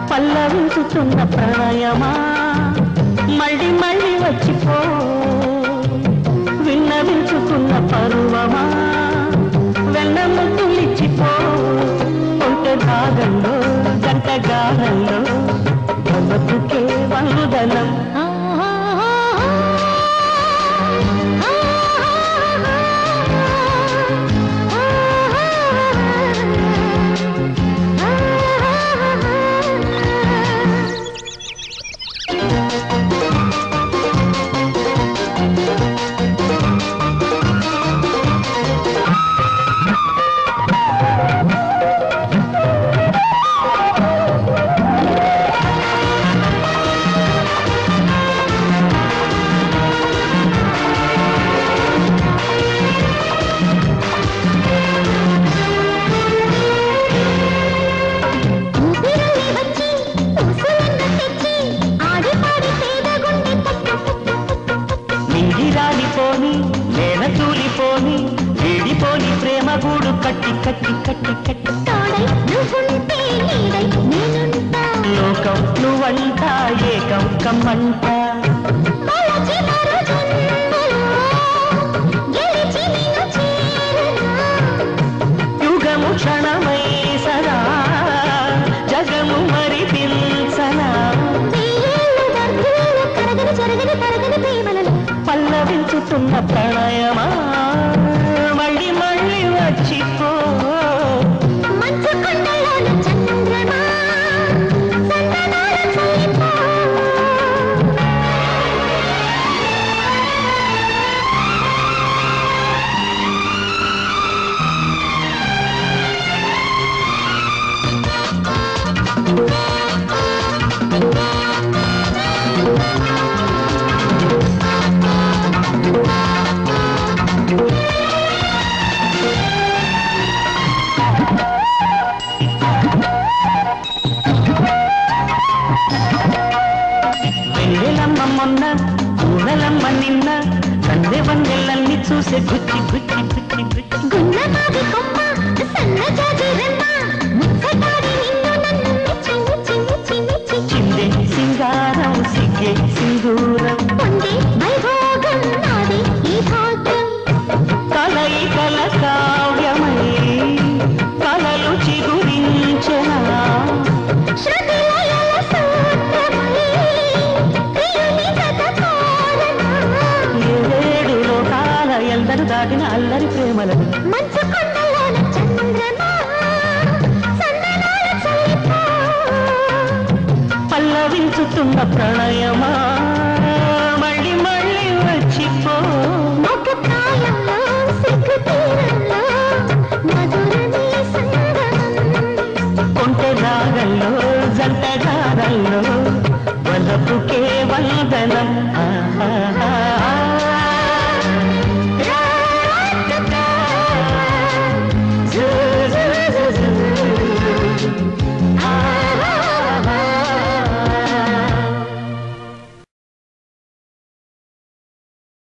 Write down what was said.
పల్లవించుతున్న ప్రణయమా మళ్ళీ మళ్ళీ వచ్చిపో విన్నవించుకున్న పరువమా వెన్నముద్దులిచ్చిపో ఒంటె భాగంలో గంట గానంలో బతుకే వందనం గూడు కట్టి కట్టి కట్టి కట్టి లోకం నువ్వంట ఏకం కమ్మంట యుగము క్షణమై సదా జగము మరి పిల్సనా పల్లవించుతున్న ప్రణయమా మళ్ళీ మళ్ళీ వచ్చిపో మంచు కొండలోన చంద్రమా సందనాల చల్లిపో మొన్న కూనలమ్మ నిన్న కందె వన్నెలన్నీ చూసే గుచ్చి గుచ్చి గుచ్చి గుచ్చి గున్నమాది కొమ్మ సన్నజాజి రెమ్మ ముచ్చటాడి నిన్ను నన్ను మెచ్చి మెచ్చి మెచ్చి మెచ్చి చిందే సింగారం సిగ్గే సింధూరం పొందే వైభోగం నాది ఈ భాగ్యం కలయి కల కావ్యమై కలలు చిగురించెనా ఎల్లరు దాటిన అల్లరి ప్రేమలను మంచు కొండలోన చంద్రమా సందనాల చల్లిపో పల్లవించుతున్న ప్రణయమా మళ్ళీ మళ్ళీ వచ్చిపో ఒక ప్రాయంలో సిగ్గు తీరంలో మధురమే సంగమం కొంటె రాగంలో జంట గారంలో వలపుకే వందనం